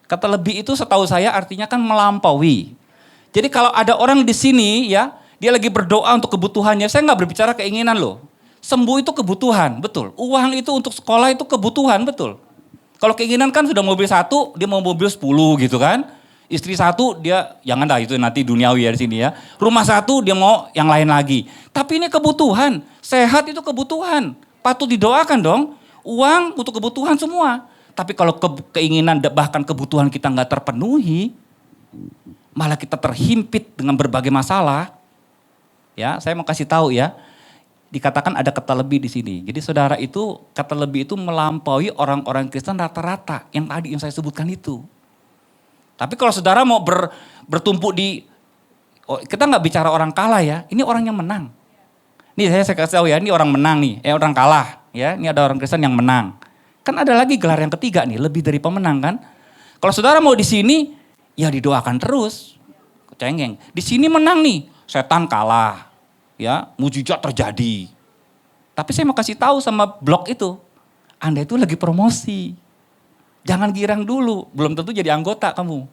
Kata lebih itu setahu saya artinya kan melampaui. Jadi kalau ada orang di sini ya, dia lagi berdoa untuk kebutuhannya, saya gak berbicara keinginan loh. Sembuh itu kebutuhan, betul. Uang itu untuk sekolah itu kebutuhan, betul. Kalau keinginan kan sudah mobil 1, dia mau mobil 10 gitu kan. Istri 1 dia, jangan dah itu nanti duniawi ya di sini ya. Rumah 1 dia mau yang lain lagi. Tapi ini kebutuhan, sehat itu kebutuhan. Patut didoakan dong, uang untuk kebutuhan semua. Tapi kalau keinginan bahkan kebutuhan kita nggak terpenuhi, malah kita terhimpit dengan berbagai masalah. Ya, saya mau kasih tahu ya, dikatakan ada kata lebih di sini. Jadi saudara itu, kata lebih itu melampaui orang-orang Kristen rata-rata yang tadi yang saya sebutkan itu. Tapi kalau saudara mau bertumpuk kita nggak bicara orang kalah ya, ini orang yang menang. Nih saya kasih tahu ya, ini orang menang nih, orang kalah ya, ini ada orang Kristen yang menang. Kan ada lagi gelar yang ketiga nih, lebih dari pemenang kan. Kalau saudara mau di sini, ya didoakan terus. cengeng. Di sini menang nih, setan kalah. Ya, mujizat terjadi. Tapi saya mau kasih tahu sama blog itu, Anda itu lagi promosi. Jangan girang dulu, belum tentu jadi anggota kamu.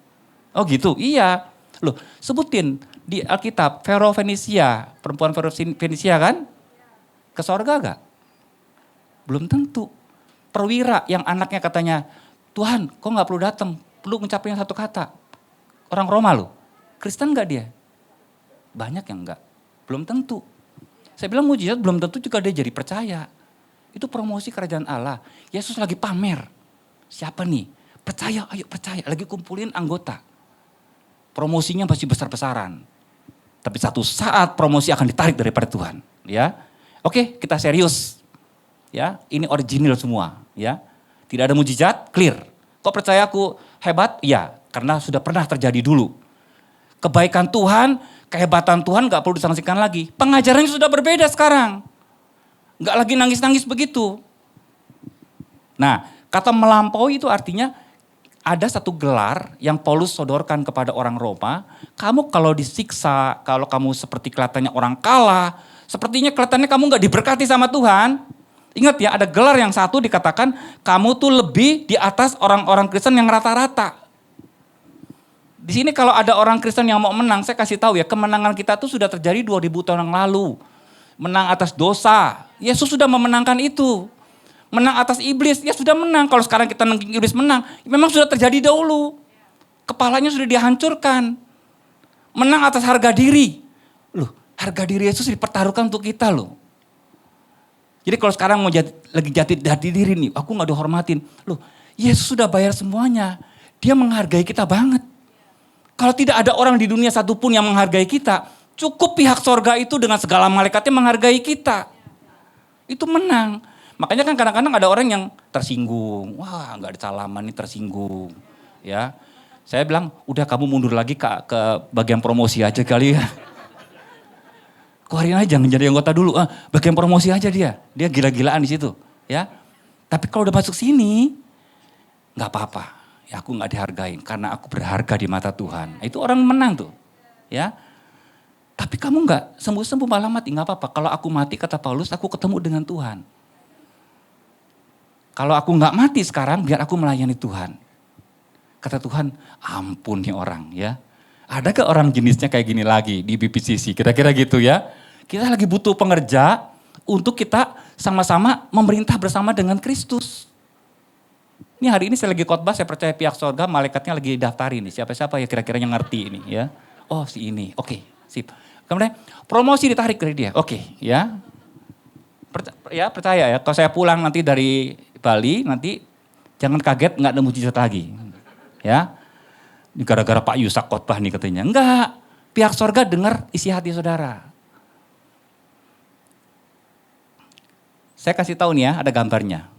Oh gitu, iya. Loh, sebutin di Alkitab, Vero Fenisia, perempuan Vero Fenisia kan? Ke sorga gak? Belum tentu. Perwira yang anaknya katanya, Tuhan kok gak perlu datang, perlu ngucapin satu kata. Orang Roma loh, Kristen gak dia? Banyak yang enggak, belum tentu. Saya bilang mujizat belum tentu juga dia jadi percaya. Itu promosi kerajaan Allah. Yesus lagi pamer. Siapa nih? Percaya, ayo percaya. Lagi kumpulin anggota. Promosinya pasti besar-besaran. Tapi satu saat promosi akan ditarik daripada Tuhan. Ya, oke, kita serius. Ya, ini original semua. Ya, tidak ada mujizat, clear. Kok percaya aku hebat? Ya, karena sudah pernah terjadi dulu. Kebaikan Tuhan, kehebatan Tuhan gak perlu disaksikan lagi. Pengajarannya sudah berbeda sekarang. Gak lagi nangis-nangis begitu. Nah, kata melampaui itu artinya ada satu gelar yang Paulus sodorkan kepada orang Roma. Kamu kalau disiksa, kalau kamu seperti kelihatannya orang kalah, sepertinya kelihatannya kamu gak diberkati sama Tuhan. Ingat ya, ada gelar yang satu dikatakan kamu tuh lebih di atas orang-orang Kristen yang rata-rata. Di sini kalau ada orang Kristen yang mau menang, saya kasih tahu ya, kemenangan kita tuh sudah terjadi 2000 tahun yang lalu. Menang atas dosa, Yesus sudah memenangkan itu. Menang atas iblis, ya sudah menang. Kalau sekarang kita nengking iblis menang, memang sudah terjadi dahulu. Kepalanya sudah dihancurkan. Menang atas harga diri. Loh, harga diri Yesus dipertaruhkan untuk kita loh. Jadi kalau sekarang mau lagi jati diri nih, aku gak dihormatin. Loh, Yesus sudah bayar semuanya. Dia menghargai kita banget. Kalau tidak ada orang di dunia satupun yang menghargai kita, cukup pihak sorga itu dengan segala malaikatnya menghargai kita. Itu menang. Makanya kan kadang-kadang ada orang yang tersinggung. Wah, gak ada salaman nih, tersinggung. Ya, saya bilang, udah kamu mundur lagi ke bagian promosi aja kali ya. Keluarin aja, jangan jadi anggota dulu. Bagian promosi aja dia gila-gilaan di situ. Ya, tapi kalau udah masuk sini, nggak apa-apa. Ya aku nggak dihargain karena aku berharga di mata Tuhan. Itu orang menang tuh. Ya, tapi kamu nggak sembuh-sembuh malah mati, nggak apa-apa. Kalau aku mati kata Paulus, aku ketemu dengan Tuhan. Kalau aku nggak mati sekarang, biar aku melayani Tuhan. Kata Tuhan, ampun nih orang ya. Ada gak orang jenisnya kayak gini lagi di BPCC? Kira-kira gitu ya. Kita lagi butuh pengerja untuk kita sama-sama memerintah bersama dengan Kristus. Ini hari ini saya lagi khotbah, saya percaya pihak sorga, malaikatnya lagi daftarin nih. Siapa-siapa ya kira-kira yang ngerti ini ya. Oh si ini, oke, sip. Kemudian promosi ditarik dari dia, oke ya. Percaya ya, kalau saya pulang nanti dari Bali, nanti jangan kaget nggak ada mujizat lagi. Ya, gara-gara Pak Yusak khotbah nih katanya. Enggak, pihak sorga dengar isi hati saudara. Saya kasih tahu nih ya, ada gambarnya.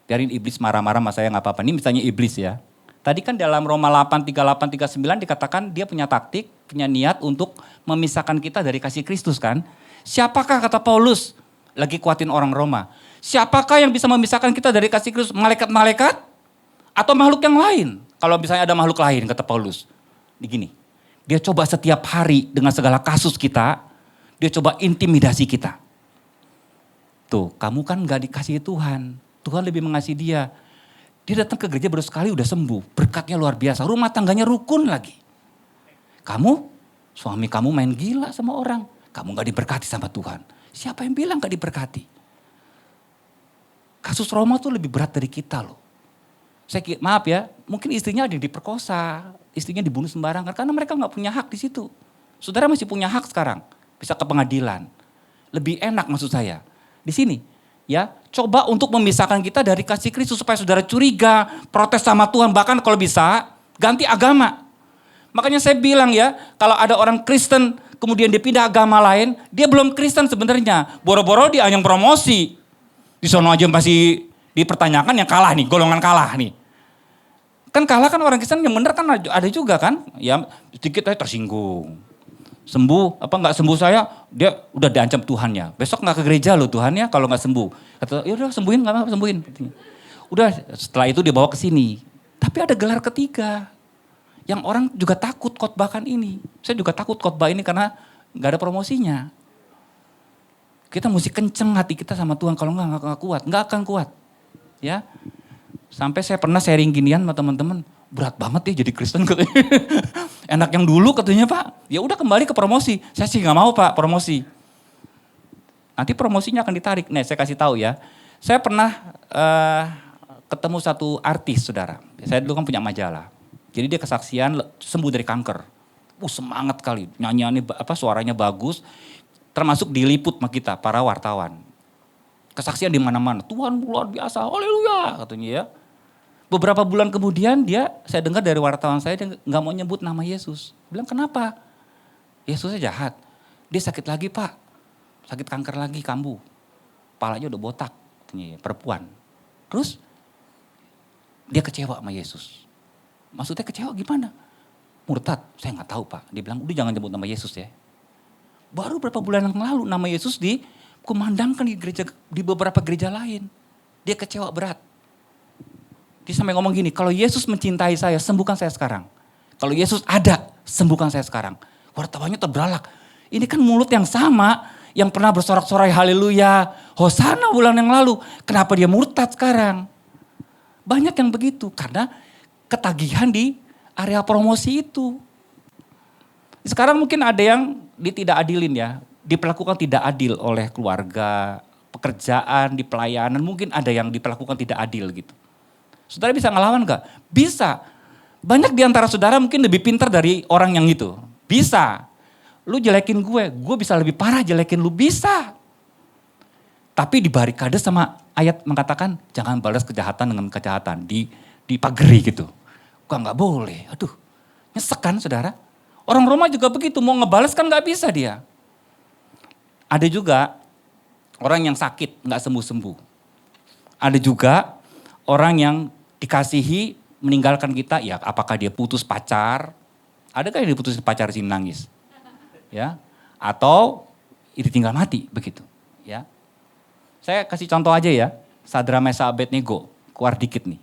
Biarin iblis marah-marah sama saya nggak apa-apa. Ini misalnya iblis ya. Tadi kan dalam Roma 8, 38, 39 dikatakan dia punya taktik, punya niat untuk memisahkan kita dari kasih Kristus kan. Siapakah kata Paulus? Lagi kuatin orang Roma. Siapakah yang bisa memisahkan kita dari kasih Kristus? Malaikat-malaikat? Atau makhluk yang lain? Kalau misalnya ada makhluk lain kata Paulus. Begini, dia coba setiap hari dengan segala kasus kita, dia coba intimidasi kita. Tuh, kamu kan gak dikasihi Tuhan. Tuhan lebih mengasihi dia. Dia datang ke gereja baru sekali udah sembuh. Berkatnya luar biasa. Rumah tangganya rukun lagi. Kamu, suami kamu main gila sama orang. Kamu gak diberkati sama Tuhan. Siapa yang bilang gak diberkati? Kasus Roma tuh lebih berat dari kita loh. Maaf ya, mungkin istrinya ada yang diperkosa. Istrinya dibunuh sembarangan. Karena mereka gak punya hak di situ. Saudara masih punya hak sekarang. Bisa ke pengadilan. Lebih enak maksud saya. Di sini. Ya, coba untuk memisahkan kita dari kasih Kristus supaya saudara curiga, protes sama Tuhan, bahkan kalau bisa ganti agama. Makanya saya bilang ya, kalau ada orang Kristen kemudian dia pindah agama lain, dia belum Kristen sebenarnya. Boro-boro dia yang promosi. Di sono aja masih dipertanyakan yang kalah nih, golongan kalah nih. Kan kalah kan orang Kristen yang benar kan ada juga kan, ya sedikit aja tersinggung. Sembuh, apa nggak sembuh saya, dia udah diancam Tuhannya. Besok nggak ke gereja loh Tuhannya kalau nggak sembuh. Kata, ya udah sembuhin, nggak apa-apa sembuhin. Udah setelah itu dibawa ke sini. Tapi ada gelar ketiga. Yang orang juga takut khotbahkan ini. Saya juga takut khotbah ini karena gak ada promosinya. Kita mesti kenceng hati kita sama Tuhan, kalau nggak kuat, nggak akan kuat. Ya, sampai saya pernah sharing ginian sama teman-teman, berat banget ya jadi Kristen katanya. Enak yang dulu katanya Pak, ya udah kembali ke promosi. Saya sih nggak mau Pak promosi. Nanti promosinya akan ditarik. Nih saya kasih tahu ya, saya pernah ketemu satu artis saudara. Saya dulu kan punya majalah, jadi dia kesaksian sembuh dari kanker. Semangat kali, nyanyiannya suaranya bagus. Termasuk diliput sama kita, para wartawan. Kesaksian di mana-mana, Tuhan luar biasa, haleluya katanya ya. Beberapa bulan kemudian saya dengar dari wartawan saya, dia gak mau nyebut nama Yesus. Bilang kenapa? Yesusnya jahat. Dia sakit lagi Pak, sakit kanker lagi, kambuh. Palanya udah botak, katanya ya, perempuan. Terus dia kecewa sama Yesus. Maksudnya kecewa gimana? Murtad, saya gak tahu Pak. Dia bilang udah jangan nyebut nama Yesus ya. Baru beberapa bulan yang lalu nama Yesus dikumandangkan di beberapa gereja lain. Dia kecewa berat. Dia sampai ngomong gini, kalau Yesus mencintai saya, sembuhkan saya sekarang. Kalau Yesus ada, sembuhkan saya sekarang. Wartawannya terbelalak. Ini kan mulut yang sama, yang pernah bersorak-sorai haleluya, hosana bulan yang lalu. Kenapa dia murtad sekarang? Banyak yang begitu, karena ketagihan di area promosi itu. Sekarang mungkin ada yang tidak adilin ya, diperlakukan tidak adil oleh keluarga, pekerjaan, di pelayanan, mungkin ada yang diperlakukan tidak adil gitu. Saudara bisa ngelawan gak? Bisa. Banyak di antara saudara mungkin lebih pintar dari orang yang itu. Bisa. Lu jelekin gue bisa lebih parah jelekin lu, bisa. Tapi di barikade sama ayat mengatakan jangan balas kejahatan dengan kejahatan, dipageri gitu. Gak boleh, aduh nyesek kan saudara. Orang Roma juga begitu, mau ngebales kan gak bisa dia. Ada juga orang yang sakit gak sembuh-sembuh. Ada juga orang yang dikasihi meninggalkan kita, ya apakah dia putus pacar, adakah yang diputus pacar sini nangis? Ya, atau ditinggal mati begitu. Ya, saya kasih contoh aja ya, Sadra Mesa Abednego, keluar dikit nih.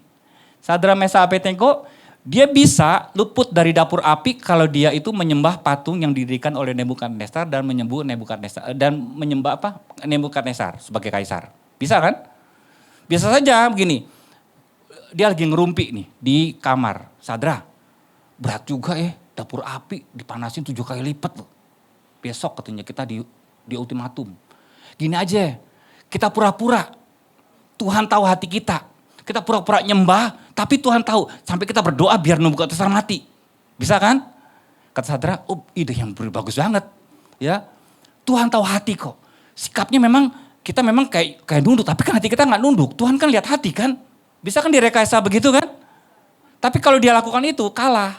Sadra Mesa Abednego, dia bisa luput dari dapur api kalau dia itu menyembah patung yang didirikan oleh Nebukadnezar dan menyembah Nebukadnezar sebagai kaisar. Bisa kan? Bisa saja begini. Dia lagi ngerumpi nih di kamar. Sadra, berat juga dapur api dipanasin 7 kali lipat loh. Besok katanya kita di ultimatum. Gini aja, kita pura-pura. Tuhan tahu hati kita. Kita pura-pura nyembah, tapi Tuhan tahu. Sampai kita berdoa biar Nebukadnezar mati. Bisa kan? Kata Sadra, ide yang bagus banget. Ya, Tuhan tahu hati kok. Sikapnya memang, kita memang kayak nunduk. Tapi kan hati kita gak nunduk. Tuhan kan lihat hati kan. Bisa kan direkayasa begitu kan? Tapi kalau dia lakukan itu, kalah.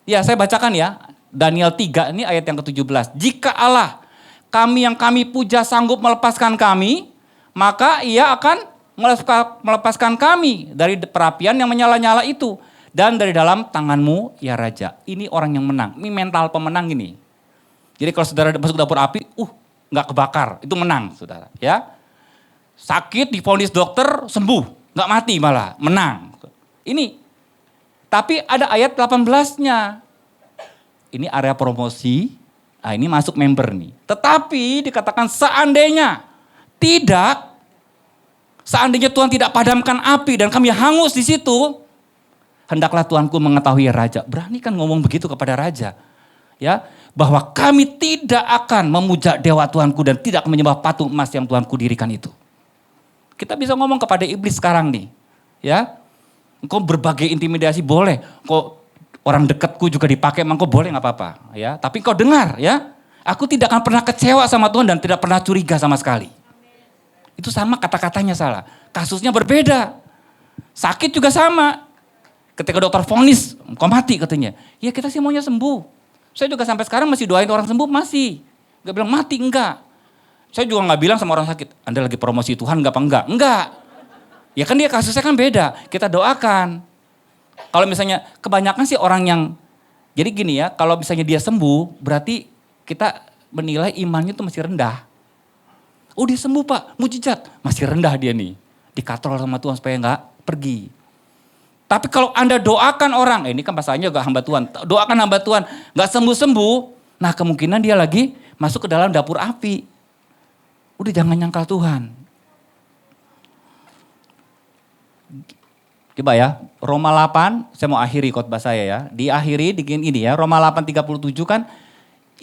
Ya, saya bacakan ya. Daniel 3, ini ayat yang ke-17. Jika Allah, kami yang kami puja sanggup melepaskan kami, maka ia akan melepaskan kami dari perapian yang menyala-nyala itu. Dan dari dalam tanganmu ya Raja. Ini orang yang menang, ini mental pemenang ini. Jadi kalau saudara masuk dapur api, gak kebakar, itu menang saudara. Ya, sakit divonis dokter sembuh, gak mati malah, menang. Ini, tapi ada ayat 18-nya. Ini area promosi, nah ini masuk member nih. Tetapi dikatakan seandainya Tuhan tidak padamkan api dan kami hangus di situ, hendaklah Tuanku mengetahui Raja. Berani kan ngomong begitu kepada Raja. Ya, bahwa kami tidak akan memuja dewa Tuanku dan tidak menyembah patung emas yang Tuanku dirikan itu. Kita bisa ngomong kepada iblis sekarang nih. Ya, engkau berbagai intimidasi boleh. Kok orang dekatku juga dipakai, engkau boleh gak apa-apa. Ya, tapi engkau dengar ya, aku tidak akan pernah kecewa sama Tuhan dan tidak pernah curiga sama sekali. Itu sama kata-katanya salah. Kasusnya berbeda. Sakit juga sama. Ketika dokter vonis, kau mati katanya. Ya kita sih maunya sembuh. Saya juga sampai sekarang masih doain orang sembuh, masih. Gak bilang mati, enggak. Saya juga gak bilang sama orang sakit, Anda lagi promosi Tuhan gak apa enggak? Enggak. Ya kan dia kasusnya kan beda. Kita doakan. Kalau misalnya kebanyakan sih orang yang, jadi gini ya, kalau misalnya dia sembuh, berarti kita menilai imannya itu masih rendah. Oh dia sembuh Pak, mujizat. Masih rendah dia nih. Dikatrol sama Tuhan supaya enggak pergi. Tapi kalau Anda doakan orang, ini kan pasalnya juga hamba Tuhan. Doakan hamba Tuhan, gak sembuh-sembuh. Nah kemungkinan dia lagi masuk ke dalam dapur api. Udah jangan nyangkal Tuhan. Coba ya, Roma 8, saya mau akhiri khotbah saya ya. Diakhiri dengan ini ya, Roma 8:37 kan.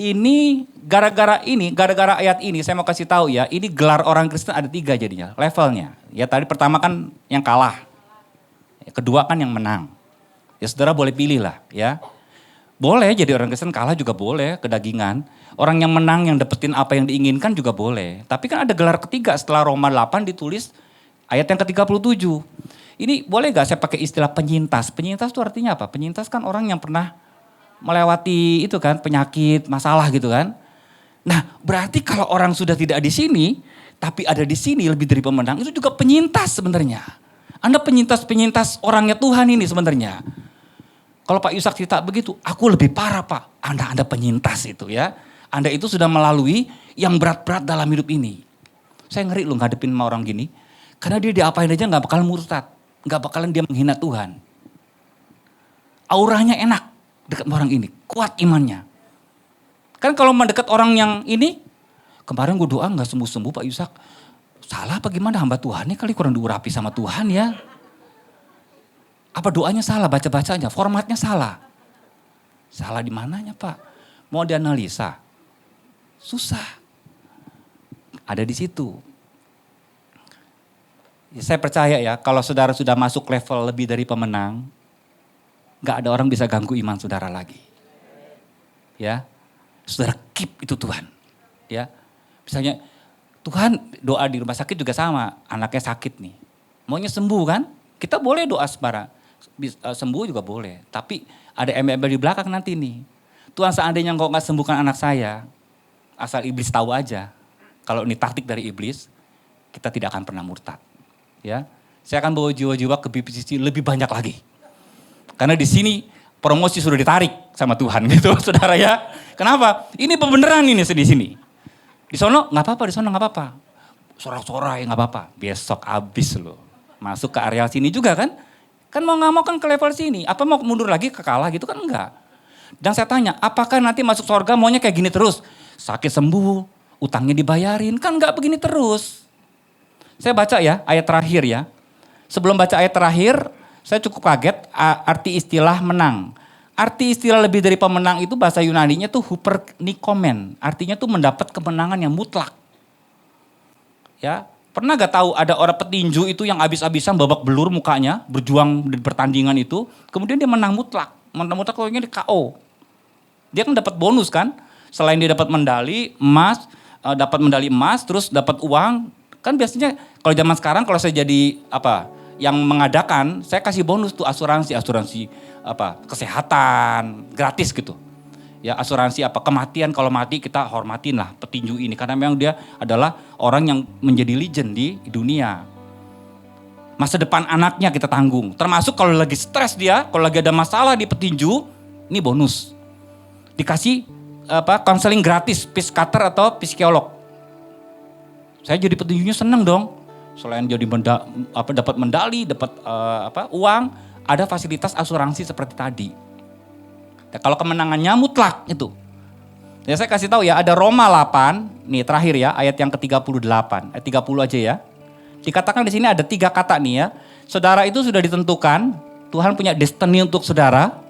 Ini gara-gara ayat ini saya mau kasih tahu ya. Ini gelar orang Kristen ada 3 jadinya, levelnya. Ya tadi pertama kan yang kalah. Kedua kan yang menang. Ya saudara boleh pilih lah ya. Boleh jadi orang Kristen kalah juga boleh, kedagingan. Orang yang menang yang dapetin apa yang diinginkan juga boleh. Tapi kan ada gelar ketiga setelah Roma 8 ditulis ayat yang ke-37. Ini boleh gak saya pakai istilah penyintas? Penyintas itu artinya apa? Penyintas kan orang yang pernah melewati itu kan penyakit, masalah gitu kan. Nah berarti kalau orang sudah tidak di sini, tapi ada di sini lebih dari pemenang, itu juga penyintas sebenarnya. Anda penyintas orangnya Tuhan ini sebenarnya. Kalau Pak Yusak cerita begitu, aku lebih parah Pak. Anda penyintas itu ya. Anda itu sudah melalui yang berat-berat dalam hidup ini. Saya ngeri loh ngadepin sama orang gini. Karena dia diapain aja gak bakalan murtad. Gak bakalan dia menghina Tuhan. Auranya enak dekat orang ini. Kuat imannya. Kan kalau mendekat orang yang ini. Kemarin gue doa gak sembuh-sembuh Pak Yusak. Salah apa gimana hamba Tuhan ini kali kurang diurapi sama Tuhan ya. Apa doanya salah, baca-bacanya, formatnya salah. Salah di mananya Pak? Mau dianalisa. Susah. Ada di situ. Saya percaya ya, kalau saudara sudah masuk level lebih dari pemenang, gak ada orang bisa ganggu iman saudara lagi. Ya, saudara keep itu Tuhan. Ya, misalnya Tuhan doa di rumah sakit juga sama, anaknya sakit nih. Maunya sembuh kan? Kita boleh doa sembuh juga boleh. Tapi ada embel-embel di belakang nanti nih. Tuhan seandainya engkau gak sembuhkan anak saya, asal iblis tahu aja. Kalau ini taktik dari iblis, kita tidak akan pernah murtad. Ya, saya akan bawa jiwa-jiwa ke BPCC lebih banyak lagi. Karena di sini promosi sudah ditarik sama Tuhan gitu, saudara ya. Kenapa? Ini pembenaran ini di sini. Di sono nggak apa-apa, di sono nggak apa-apa. Sorak-sorai nggak apa-apa. Besok habis loh. Masuk ke areal sini juga kan? Kan mau nggak mau kan ke level sini. Apa mau mundur lagi ke kalah gitu kan enggak. Dan saya tanya, apakah nanti masuk surga maunya kayak gini terus? Sakit sembuh, utangnya dibayarin, kan enggak begini terus. Saya baca ya ayat terakhir ya. Sebelum baca ayat terakhir, saya cukup kaget arti istilah menang. Arti istilah lebih dari pemenang itu bahasa Yunaninya tuh hupernikomen. Artinya tuh mendapat kemenangan yang mutlak. Ya, pernah gak tahu ada orang petinju itu yang habis-habisan babak belur mukanya, berjuang di pertandingan itu, kemudian dia menang mutlak. Menang mutlak kalau di KO. Dia kan dapat bonus kan? Selain dia dapat medali emas, terus dapat uang. Kan biasanya kalau zaman sekarang kalau saya jadi yang mengadakan, saya kasih bonus tuh asuransi kesehatan gratis gitu. Ya asuransi kematian, kalau mati kita hormatin lah petinju ini karena memang dia adalah orang yang menjadi legend di dunia. Masa depan anaknya kita tanggung. Termasuk kalau lagi stres dia, kalau lagi ada masalah di petinju, ini bonus. Dikasih konseling gratis, psikiater atau psikolog. Saya jadi petinjunya seneng dong. Selain jadi dapat medali, dapat uang, ada fasilitas asuransi seperti tadi. Ya, kalau kemenangannya mutlak itu. Ya saya kasih tahu ya, ada Roma 8, nih terakhir ya, ayat yang ke-38, ayat 30 aja ya. Dikatakan di sini ada 3 kata nih ya. Saudara itu sudah ditentukan, Tuhan punya destiny untuk saudara.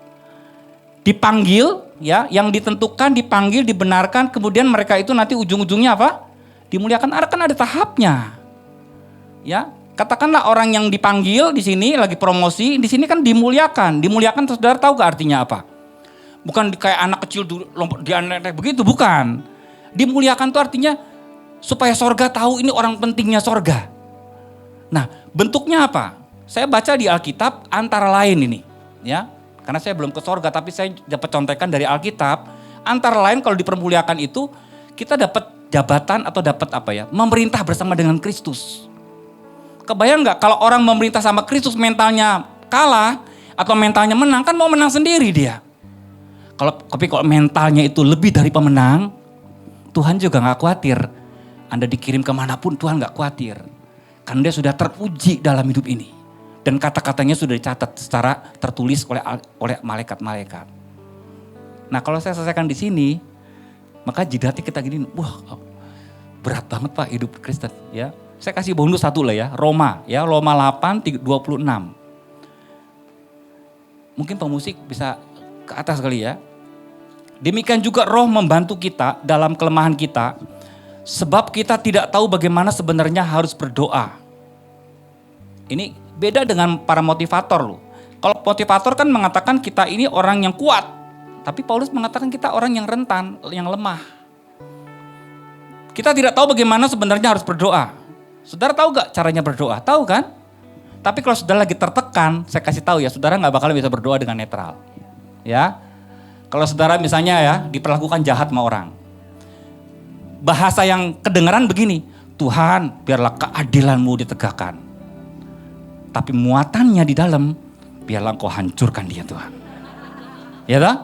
Dipanggil ya, yang ditentukan, dipanggil, dibenarkan, kemudian mereka itu nanti ujung-ujungnya dimuliakan. Kan ada tahapnya. Ya, katakanlah orang yang dipanggil di sini lagi promosi, di sini kan dimuliakan. Dimuliakan saudara tahu gak artinya apa? Bukan kayak anak kecil lompat di anak begitu, bukan. Dimuliakan itu artinya supaya sorga tahu ini orang pentingnya sorga. Nah, bentuknya apa? Saya baca di Alkitab antara lain ini, ya. Karena saya belum ke sorga, tapi saya dapat contekan dari Alkitab. Antara lain kalau dipermuliakan itu, kita dapat jabatan atau dapat memerintah bersama dengan Kristus. Kebayang nggak kalau orang memerintah sama Kristus mentalnya kalah atau mentalnya menang, kan mau menang sendiri dia. Tapi kalau mentalnya itu lebih dari pemenang, Tuhan juga nggak khawatir. Anda dikirim kemanapun Tuhan nggak khawatir. Karena dia sudah teruji dalam hidup ini. Dan kata-katanya sudah dicatat secara tertulis oleh malaikat-malaikat. Nah kalau saya selesaikan di sini, maka jidatnya kita gini, wah berat banget Pak hidup Kristen ya. Saya kasih bonus satu lah ya, Roma 8:26. Mungkin pemusik bisa ke atas kali ya. Demikian juga Roh membantu kita dalam kelemahan kita, sebab kita tidak tahu bagaimana sebenarnya harus berdoa. Ini beda dengan para motivator loh. Kalau motivator kan mengatakan kita ini orang yang kuat, tapi Paulus mengatakan kita orang yang rentan, yang lemah. Kita tidak tahu bagaimana sebenarnya harus berdoa. Saudara tahu gak caranya berdoa? Tahu kan? Tapi kalau saudara lagi tertekan, saya kasih tahu ya, saudara gak bakal bisa berdoa dengan netral. Ya, kalau saudara misalnya ya diperlakukan jahat sama orang. Bahasa yang kedengaran begini, Tuhan biarlah keadilan-Mu ditegakkan. Tapi muatannya di dalam, biarlah Engkau hancurkan dia Tuhan. Ya tak?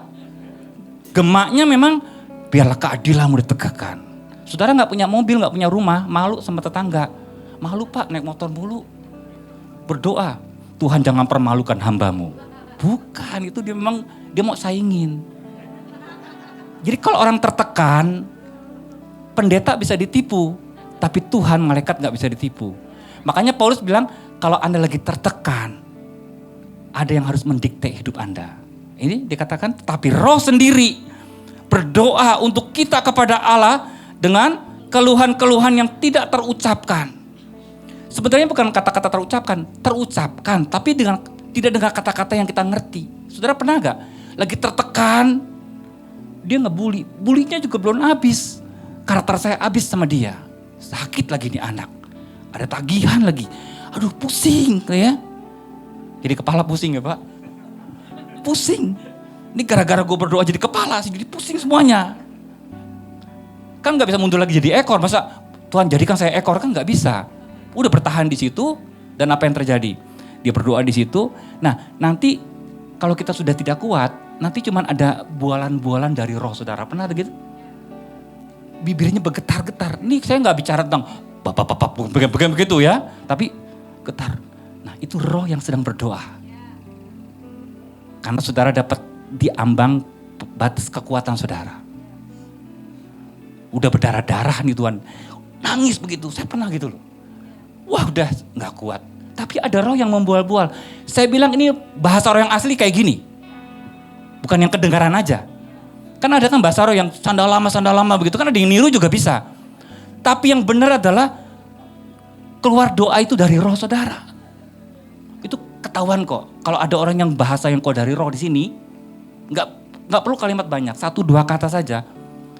Gemaknya memang biarlah keadilan-Mu ditegakkan. Saudara gak punya mobil, gak punya rumah, malu sama tetangga. Malu Pak naik motor mulu. Berdoa, Tuhan jangan permalukan hamba-Mu. Bukan, itu dia memang dia mau saingin. Jadi kalau orang tertekan, pendeta bisa ditipu, tapi Tuhan malaikat gak bisa ditipu. Makanya Paulus bilang, kalau Anda lagi tertekan, ada yang harus mendikte hidup Anda. Ini dikatakan, tapi Roh sendiri berdoa untuk kita kepada Allah dengan keluhan-keluhan yang tidak terucapkan. Sebenarnya bukan kata-kata terucapkan, tapi tidak dengan kata-kata yang kita ngerti. Saudara pernah gak lagi tertekan, dia ngebully, bulinya juga belum habis. Karakter saya habis sama dia, sakit lagi nih anak, ada tagihan lagi, aduh pusing ya. Jadi kepala pusing ya Pak, pusing. Ini gara-gara gue berdoa jadi kepala sih, jadi pusing semuanya. Kan gak bisa mundur lagi jadi ekor, masa Tuhan jadikan saya ekor, kan gak bisa. Udah bertahan di situ dan apa yang terjadi? Dia berdoa di situ. Nah nanti kalau kita sudah tidak kuat, nanti cuman ada bualan-bualan dari roh saudara. Pernah ada gitu? Bibirnya bergetar-getar. Ini saya nggak bicara tentang bapak-bapak begitu ya, tapi getar. Nah itu roh yang sedang berdoa. Karena saudara dapat diambang batas kekuatan saudara. Udah berdarah-darah nih Tuhan. Nangis begitu, saya pernah gitu loh. Wah udah gak kuat. Tapi ada roh yang membual-bual. Saya bilang ini bahasa roh yang asli kayak gini. Bukan yang kedengaran aja. Kan ada kan bahasa roh yang sandal lama begitu. Kan ada yang niru juga bisa. Tapi yang benar adalah keluar doa itu dari roh saudara. Itu ketahuan kok. Kalau ada orang yang bahasa yang kok dari roh di sini. Gak perlu kalimat banyak. 1-2 kata saja.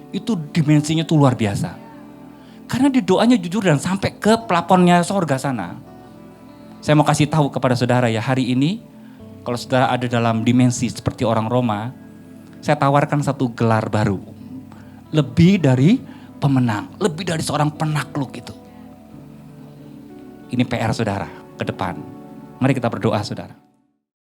Itu dimensinya tuh luar biasa. Karena di doanya jujur dan sampai ke plafonnya sorga sana. Saya mau kasih tahu kepada saudara ya, hari ini kalau saudara ada dalam dimensi seperti orang Roma, saya tawarkan satu gelar baru. Lebih dari pemenang, lebih dari seorang penakluk itu. Ini PR saudara ke depan. Mari kita berdoa saudara.